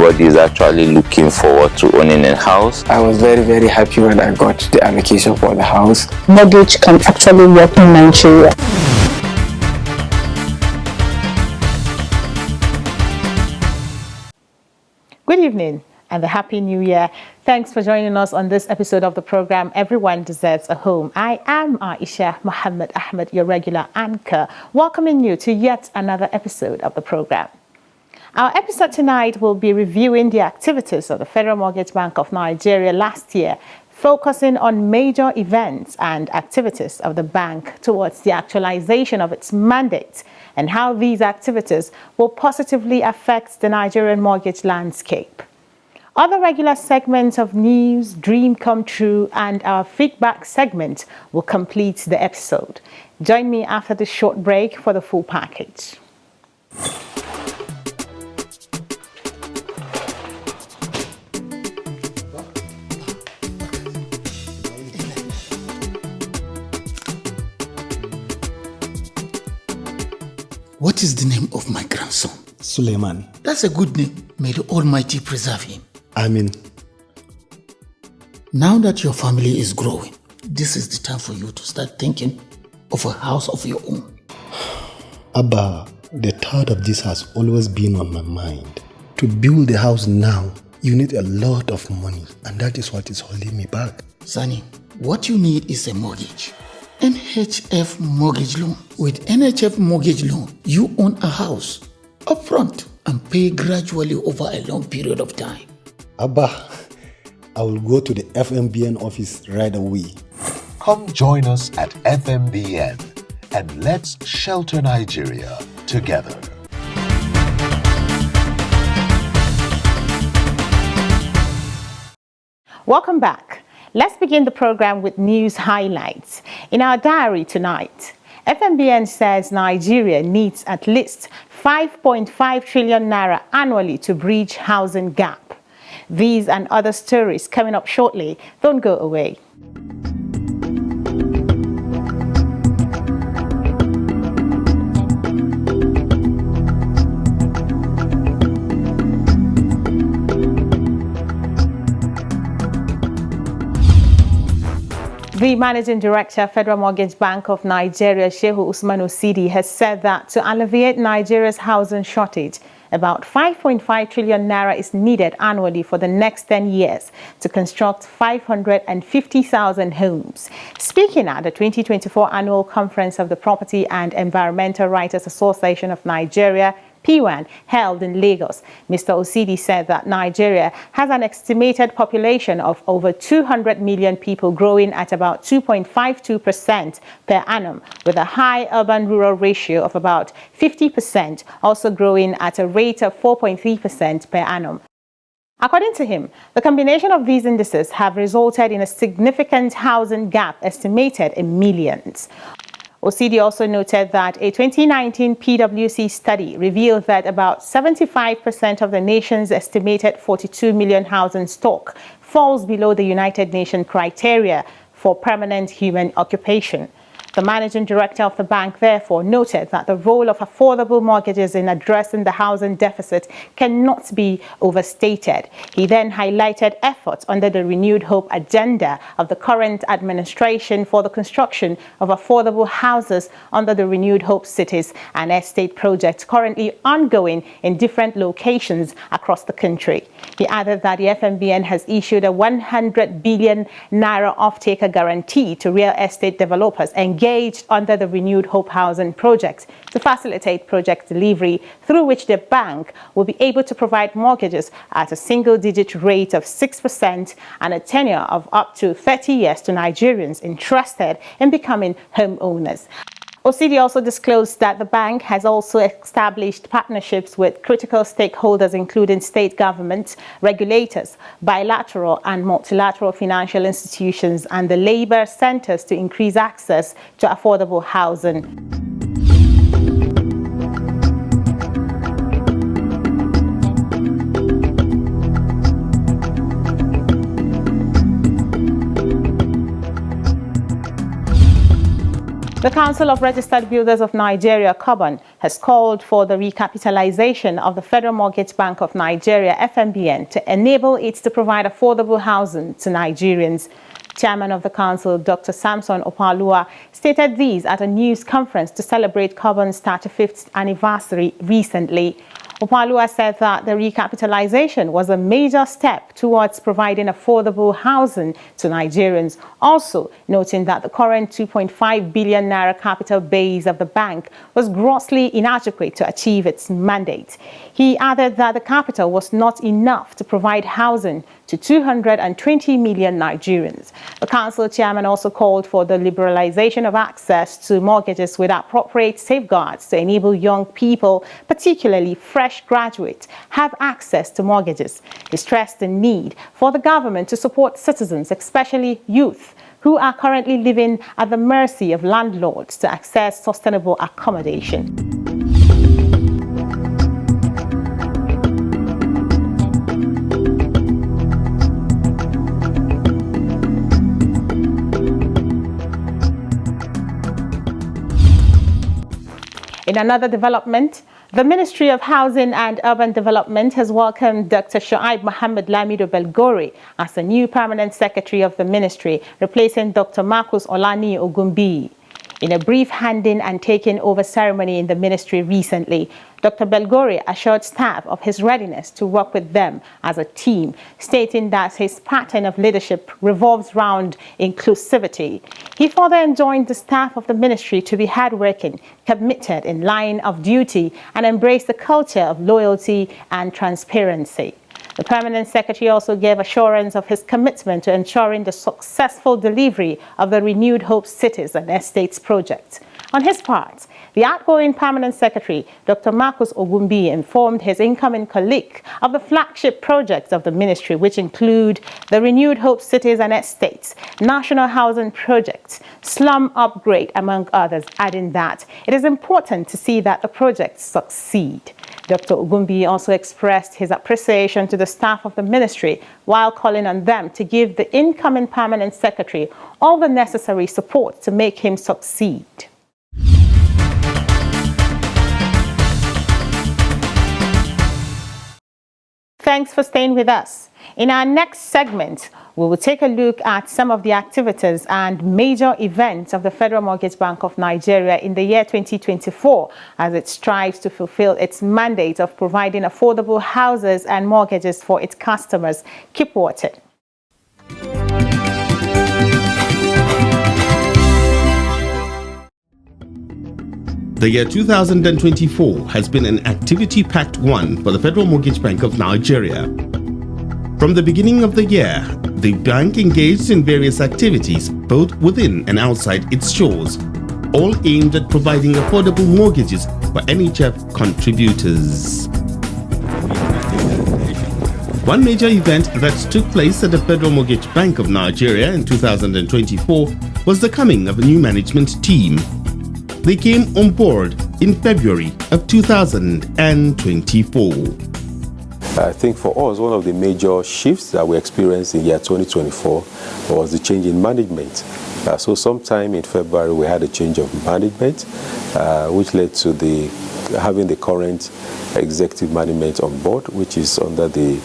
everybody is actually looking forward to owning a house. I was very, very happy when I got the allocation for the house. Mortgage can actually work in Nigeria. Good evening and a happy new year. Thanks for joining us on this episode of the program Everyone Deserves a Home. I am Aisha Muhammad Ahmed, your regular anchor, welcoming you to yet another episode of the program. Our episode tonight will be reviewing the activities of the Federal Mortgage Bank of Nigeria last year, focusing on major events and activities of the bank towards the actualization of its mandate and how these activities will positively affect the Nigerian mortgage landscape. Other regular segments of news, Dream Come True, and our feedback segment will complete the episode. Join me after this short break for the full package. What is the name of my grandson? Suleiman. That's a good name. May the Almighty preserve him. Amen. Now that your family is growing, this is the time for you to start thinking of a house of your own. Abba, the thought of this has always been on my mind. To build a house now, you need a lot of money, and that is what is holding me back. Sonny, what you need is a mortgage. NHF mortgage loan. With NHF mortgage loan, you own a house upfront and pay gradually over a long period of time. Abba, I will go to the FMBN office right away. Come join us at FMBN and let's shelter Nigeria together. Welcome back. Let's begin the program with news highlights. In our diary tonight, FMBN says Nigeria needs at least 5.5 trillion naira annually to bridge housing gap. These and other stories coming up shortly. Don't go away. The Managing Director, Federal Mortgage Bank of Nigeria, Shehu Usman Osidi, has said that to alleviate Nigeria's housing shortage, about 5.5 trillion naira is needed annually for the next 10 years to construct 550,000 homes. Speaking at the 2024 annual conference of the Property and Environmental Writers Association of Nigeria, P1, held in Lagos, Mr. Osidi said that Nigeria has an estimated population of over 200 million people, growing at about 2.52% per annum, with a high urban-rural ratio of about 50%, also growing at a rate of 4.3% per annum. According to him, the combination of these indices have resulted in a significant housing gap estimated in millions. Osidi also noted that a 2019 PwC study revealed that about 75% of the nation's estimated 42 million housing stock falls below the United Nations criteria for permanent human occupation. The managing director of the bank therefore noted that the role of affordable mortgages in addressing the housing deficit cannot be overstated. He then highlighted efforts under the Renewed Hope agenda of the current administration for the construction of affordable houses under the Renewed Hope Cities and Estate project currently ongoing in different locations across the country. He added that the FMBN has issued a 100 billion naira off-taker guarantee to real estate developers engaged under the Renewed Hope Housing Project to facilitate project delivery, through which the bank will be able to provide mortgages at a single-digit rate of 6% and a tenure of up to 30 years to Nigerians interested in becoming homeowners. Osidi also disclosed that the bank has also established partnerships with critical stakeholders, including state governments, regulators, bilateral and multilateral financial institutions, and the labor centers to increase access to affordable housing. The Council of Registered Builders of Nigeria, COBAN, has called for the recapitalization of the Federal Mortgage Bank of Nigeria, FMBN, to enable it to provide affordable housing to Nigerians. Chairman of the Council, Dr. Samson Opalua, stated these at a news conference to celebrate COBAN's 35th anniversary recently. Opalua said that the recapitalization was a major step towards providing affordable housing to Nigerians, also noting that the current 2.5 billion naira capital base of the bank was grossly inadequate to achieve its mandate. He added that the capital was not enough to provide housing to 220 million Nigerians. The council chairman also called for the liberalization of access to mortgages with appropriate safeguards to enable young people, particularly fresh graduates, have access to mortgages. He stressed the need for the government to support citizens, especially youth, who are currently living at the mercy of landlords to access sustainable accommodation. In another development, the Ministry of Housing and Urban Development has welcomed Dr. Shoaib Mohammed Lamido Belgore as the new permanent secretary of the ministry, replacing Dr. Marcus Olani Ogumbi. In a brief handing and taking over ceremony in the ministry recently, Dr. Belgore assured staff of his readiness to work with them as a team, stating that his pattern of leadership revolves around inclusivity. He further enjoined the staff of the ministry to be hardworking, committed in line of duty, and embrace the culture of loyalty and transparency. The permanent secretary also gave assurance of his commitment to ensuring the successful delivery of the Renewed Hope Cities and Estates project. On his part, the outgoing permanent secretary, Dr. Marcus Ogumbi, informed his incoming colleague of the flagship projects of the ministry, which include the Renewed Hope Cities and Estates, National Housing Projects, Slum Upgrade, among others, adding that it is important to see that the projects succeed. Dr. Ogumbi also expressed his appreciation to the staff of the ministry while calling on them to give the incoming permanent secretary all the necessary support to make him succeed. Thanks for staying with us. In our next segment, we will take a look at some of the activities and major events of the Federal Mortgage Bank of Nigeria in the year 2024 as it strives to fulfill its mandate of providing affordable houses and mortgages for its customers. Keep watching. The year 2024 has been an activity-packed one for the Federal Mortgage Bank of Nigeria. From the beginning of the year, the bank engaged in various activities both within and outside its shores, all aimed at providing affordable mortgages for NHF contributors. One major event that took place at the Federal Mortgage Bank of Nigeria in 2024 was the coming of a new management team. They came on board in February of 2024. I think for us, one of the major shifts that we experienced in year 2024 was the change in management. So sometime in February, we had a change of management, which led to having the current executive management on board, which is under the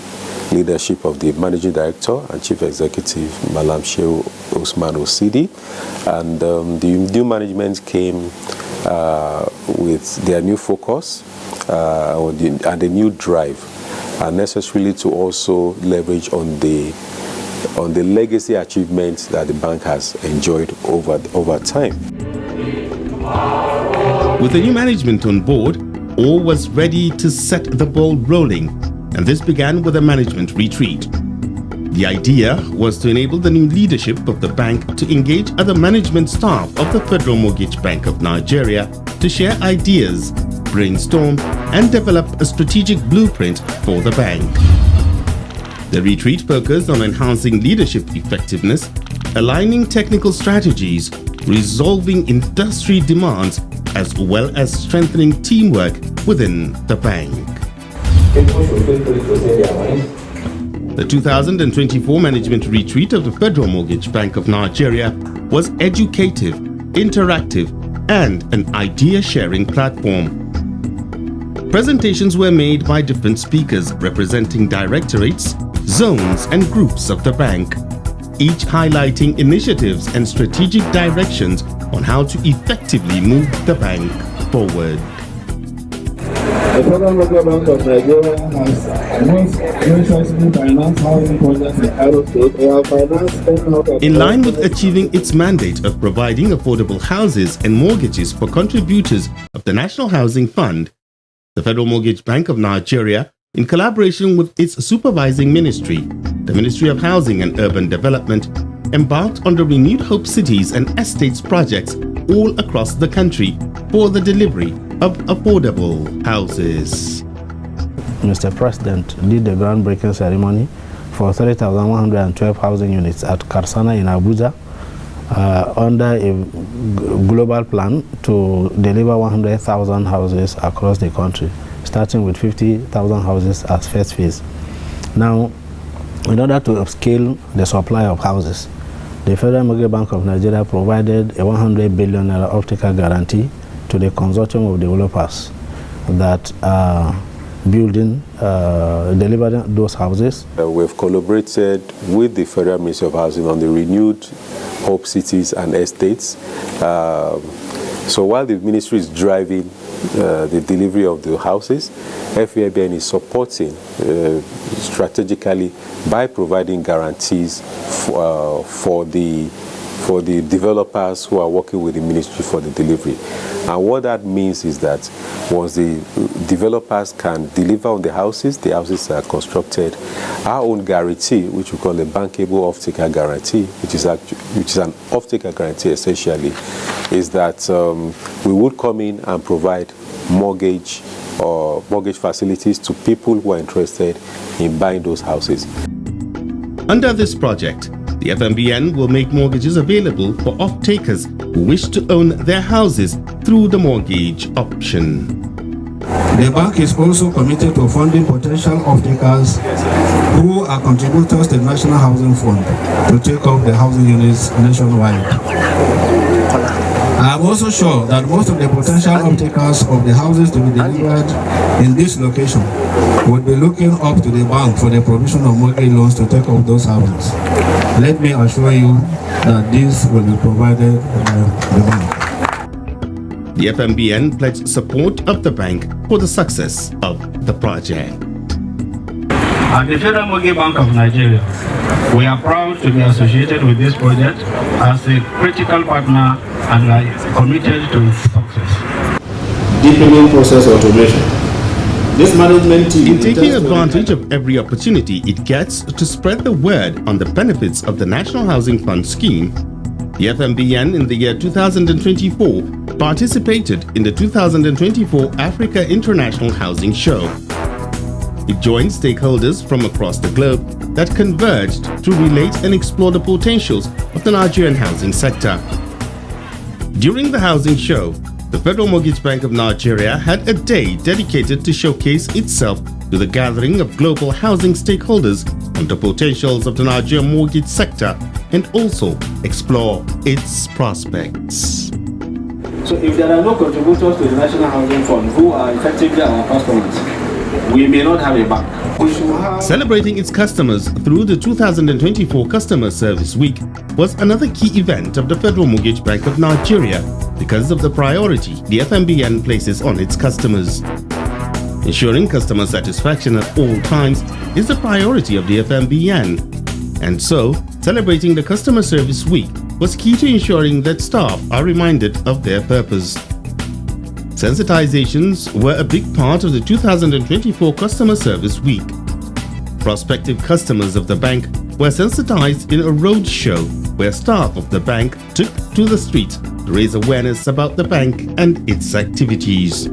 leadership of the Managing Director and Chief Executive, Malam Shehu Usman Osidi. And the new management came with their new focus and a new drive, and necessarily to also leverage on the legacy achievements that the bank has enjoyed over time. With the new management on board, all was ready to set the ball rolling, and this began with a management retreat. The idea was to enable the new leadership of the bank to engage other management staff of the Federal Mortgage Bank of Nigeria to share ideas, brainstorm, and develop a strategic blueprint for the bank. The retreat focused on enhancing leadership effectiveness, aligning technical strategies, resolving industry demands, as well as strengthening teamwork within the bank. The 2024 management retreat of the Federal Mortgage Bank of Nigeria was educative, interactive, and an idea-sharing platform. Presentations were made by different speakers representing directorates, zones and groups of the bank, each highlighting initiatives and strategic directions on how to effectively move the bank forward. The Federal Bank of Nigeria has most graciously financed housing projects in Kano State. They have financed 10 out of in line with achieving its mandate of providing affordable houses and mortgages for contributors of the National Housing Fund, the Federal Mortgage Bank of Nigeria, in collaboration with its supervising ministry, the Ministry of Housing and Urban Development, embarked on the Renewed Hope Cities and Estates projects all across the country for the delivery of affordable houses. Mr. President did the groundbreaking ceremony for 3,112 housing units at Karsana in Abuja under a global plan to deliver 100,000 houses across the country, starting with 50,000 houses as first phase. Now, in order to upscale the supply of houses, the Federal Mortgage Bank of Nigeria provided a 100 billion optical guarantee to the consortium of developers that are delivering those houses. We've collaborated with the Federal Ministry of Housing on the Renewed Hope Cities and Estates. So while the ministry is driving the delivery of the houses, FMBN is supporting strategically by providing guarantees for the developers who are working with the ministry for the delivery. And what that means is that once the developers can deliver on the houses are constructed, our own guarantee, which we call a bankable off-taker guarantee, which is an off-taker guarantee essentially, is that we would come in and provide mortgage facilities to people who are interested in buying those houses. Under this project, the FMBN will make mortgages available for off-takers who wish to own their houses through the mortgage option. The bank is also committed to funding potential off-takers who are contributors to the National Housing Fund to take up the housing units nationwide. I am also sure that most of the potential off-takers of the houses to be delivered in this location would be looking up to the bank for the provision of mortgage loans to take up those houses. Let me assure you that this will be provided by the bank. The FMBN pledged support of the bank for the success of the project. At the Federal Mortgage Bank of Nigeria, we are proud to be associated with this project as a critical partner and are committed to its success. Deepening process automation. This management team in taking advantage of every opportunity it gets to spread the word on the benefits of the National Housing Fund scheme, the FMBN in the year 2024 participated in the 2024 Africa International Housing Show. It joined stakeholders from across the globe that converged to relate and explore the potentials of the Nigerian housing sector. During the housing show, the Federal Mortgage Bank of Nigeria had a day dedicated to showcase itself to the gathering of global housing stakeholders on the potentials of the Nigerian mortgage sector and also explore its prospects. So if there are no contributors to the National Housing Fund who are effectively our customers, we may not have a bank. Celebrating its customers through the 2024 Customer Service Week was another key event of the Federal Mortgage Bank of Nigeria because of the priority the FMBN places on its customers. Ensuring customer satisfaction at all times is the priority of the FMBN. And so, celebrating the Customer Service Week was key to ensuring that staff are reminded of their purpose. Sensitizations were a big part of the 2024 Customer Service Week. Prospective customers of the bank were sensitized in a road show where staff of the bank took to the street to raise awareness about the bank and its activities.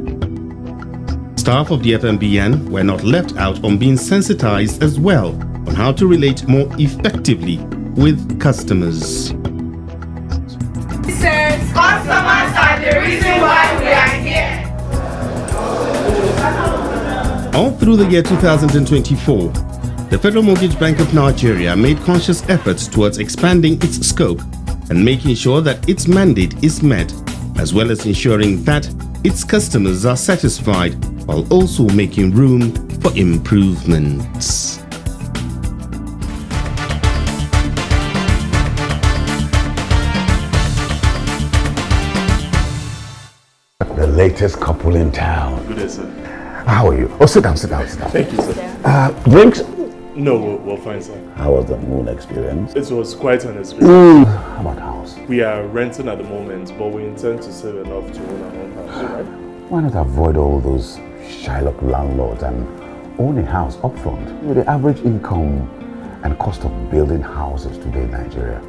Staff of the FMBN were not left out on being sensitized as well on how to relate more effectively with customers. Customers are the reason why we are here. All through the year 2024, the Federal Mortgage Bank of Nigeria made conscious efforts towards expanding its scope and making sure that its mandate is met as well as ensuring that its customers are satisfied while also making room for improvements. The latest couple in town. Good day, sir. How are you? Oh, sit down. Thank you, sir. Drinks? No, we're fine, sir. How was the moon experience? It was quite an experience. How about house? We are renting at the moment, but we intend to save enough to own our own house, right? Why not avoid all those Shylock landlords and own a house upfront? With the average income and cost of building houses today in Nigeria,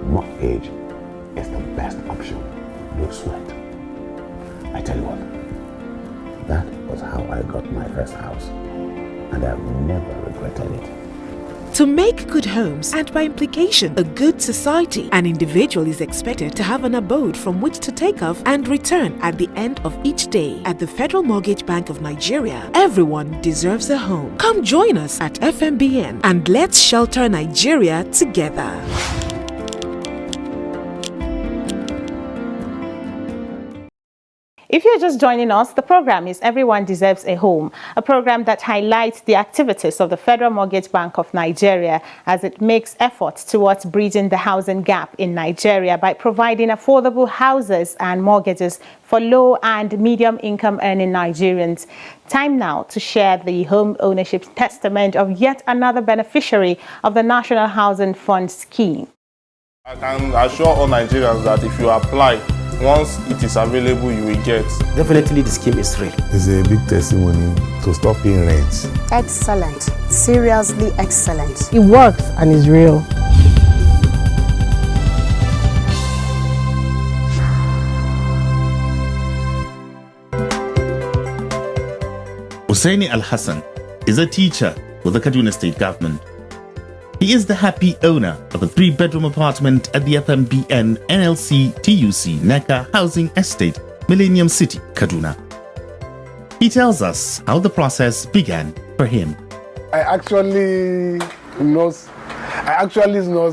mortgage is the best option. No sweat. I tell you what, that was how I got my first house, and I've never regretted it. To make good homes, and by implication a good society, an individual is expected to have an abode from which to take off and return at the end of each day. At the Federal Mortgage Bank of Nigeria, everyone deserves a home. Come join us at FMBN and let's shelter Nigeria together. If you're just joining us, the program is Everyone Deserves a Home, a program that highlights the activities of the Federal Mortgage Bank of Nigeria as it makes efforts towards bridging the housing gap in Nigeria by providing affordable houses and mortgages for low and medium income earning Nigerians. Time now to share the home ownership testament of yet another beneficiary of the National Housing Fund scheme. I can assure all Nigerians that if you apply, once it is available, you will get. Definitely the scheme is real. It's a big testimony to stop paying rent. Excellent. Seriously excellent. It works and is real. Hussaini Al-Hassan is a teacher with the Kaduna State Government. He is the happy owner of a 3-bedroom apartment at the FMBN NLC TUC NECA Housing Estate, Millennium City, Kaduna. He tells us how the process began for him. I actually knows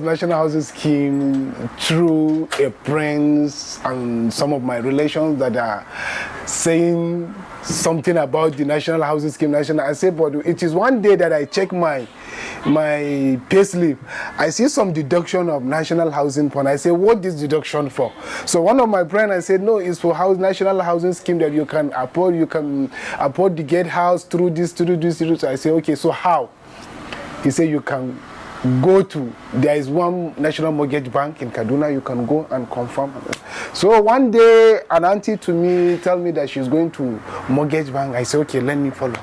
National Housing Scheme through a friends and some of my relations that are saying something about the National Housing Scheme. I say, but it is one day that I check my payslip. I see some deduction of National Housing Fund. I say, what is deduction for? So one of my friends, I said, no, it's for National Housing Scheme that you can afford to get house through this. I say, okay, so how? He said, you can go to, there is one National Mortgage Bank in Kaduna, you can go and confirm. So one day, an auntie to me tell me that she's going to Mortgage Bank. I said, okay, let me follow.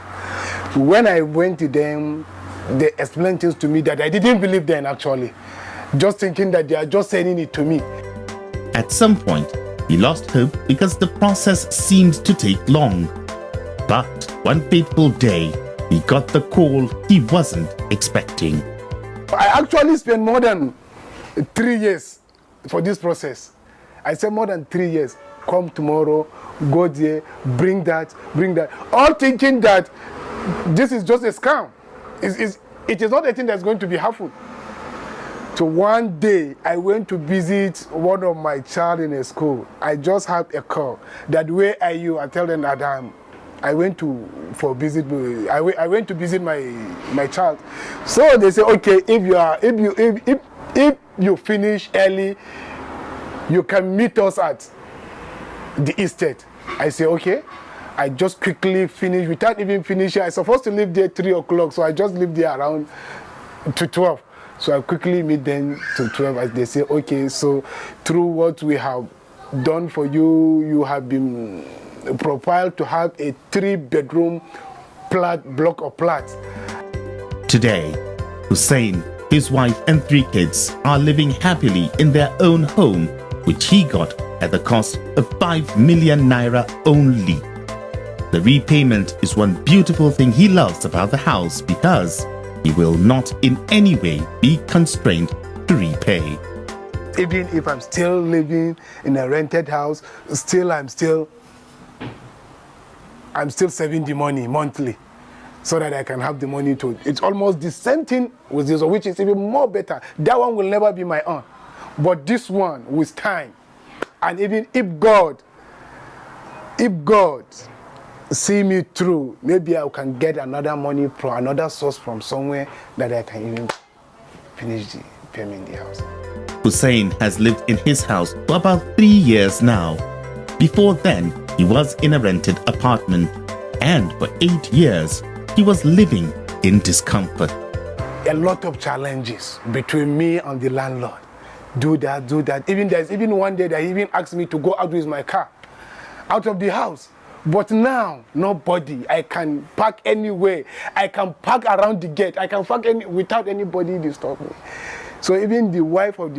When I went to them, they explained things to me that I didn't believe then actually. Just thinking that they are just sending it to me. At some point, he lost hope because the process seemed to take long. But one fateful day, he got the call he wasn't expecting. I actually spent more than 3 years for this process. I said more than 3 years. Come tomorrow, go there, bring that. All thinking that this is just a scam. It is not a thing that's going to be helpful. So one day, I went to visit one of my child in a school. I just had a call that, where are you? I tell them that I went to visit my child. So they say, okay, if you finish early, you can meet us at the estate. I say, okay. I just quickly finished without even finishing. I was supposed to leave there 3 o'clock, so I just leave there around to 12. So I quickly meet them to 12 as they say, okay, so through what we have done for you, you have been profiled to have a 3-bedroom block of flats. Today, Hussein, his wife and 3 kids are living happily in their own home, which he got at the cost of 5 million naira only. The repayment is one beautiful thing he loves about the house because he will not in any way be constrained to repay. Even if I'm still living in a rented house, I'm still saving the money monthly so that I can have the money to. It's almost the same thing with this, which is even more better. That one will never be my own. But this one, with time, And even if God see me through, maybe I can get another source from somewhere that I can even finish the payment in the house. Hussein has lived in his house for about 3 years now. Before then, he was in a rented apartment, and for 8 years, he was living in discomfort. A lot of challenges between me and the landlord. Do that. There's even one day that he even asked me to go out with my car, out of the house. But now, nobody. I can park anywhere. I can park around the gate. I can park without anybody disturb me. So even the wife of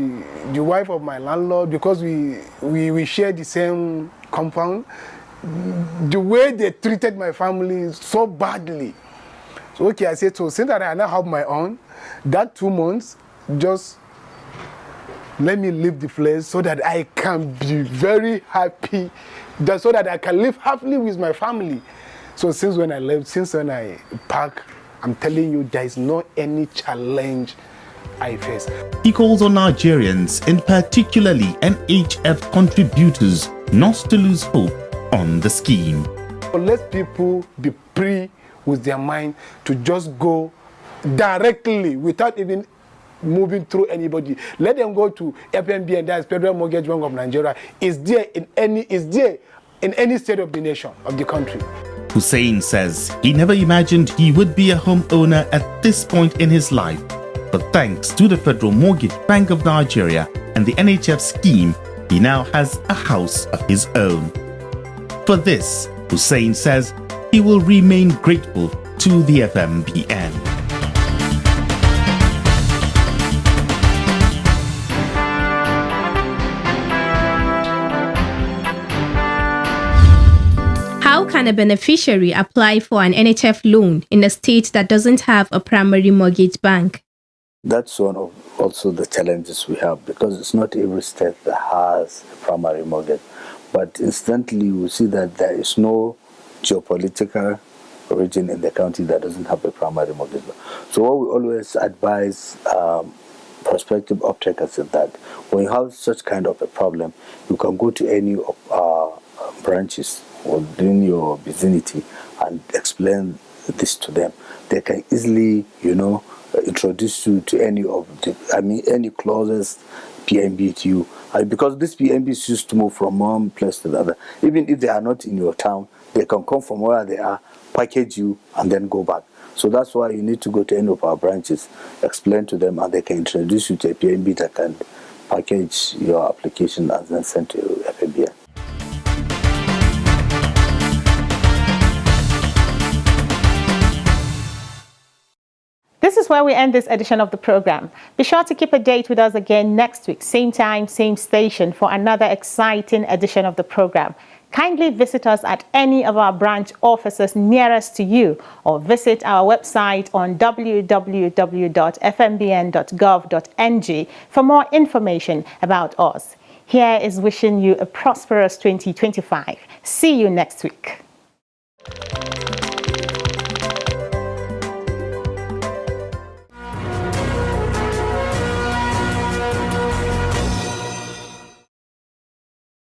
my landlord, because we share the same compound, the way they treated my family so badly. So okay, I said, so since that I now have my own, that 2 months, just let me leave the place so that I can be very happy, so that I can live happily with my family. So since when I park, I'm telling you, there is not any challenge I face. He calls on Nigerians, and particularly NHF contributors, not to lose hope on the scheme. So let people be free with their mind to just go directly without even moving through anybody. Let them go to FMBN, that's Federal Mortgage Bank of Nigeria. Is there in any state of the nation, of the country. Hussein says he never imagined he would be a homeowner at this point in his life. But thanks to the Federal Mortgage Bank of Nigeria and the NHF scheme, he now has a house of his own. For this, Hussein says he will remain grateful to the FMBN. How can a beneficiary apply for an NHF loan in a state that doesn't have a primary mortgage bank? That's one of also the challenges we have, because it's not every state that has a primary mortgage. But instantly we see that there is no geopolitical region in the country that doesn't have a primary mortgage. So what we always advise prospective off-takers is that when you have such kind of a problem, you can go to any of our branches within your vicinity and explain this to them. They can easily, introduce you to any of any closest PNB to you. Because these PNBs used to move from one place to the other. Even if they are not in your town, they can come from where they are, package you, and then go back. So that's why you need to go to any of our branches, explain to them, and they can introduce you to a PNB that can package your application and then send to FMBN. This is where we end this edition of the program. Be sure to keep a date with us again next week, same time, same station, for another exciting edition of the program. Kindly visit us at any of our branch offices nearest to you, or visit our website on www.fmbn.gov.ng for more information about us. Here is wishing you a prosperous 2025. See you next week.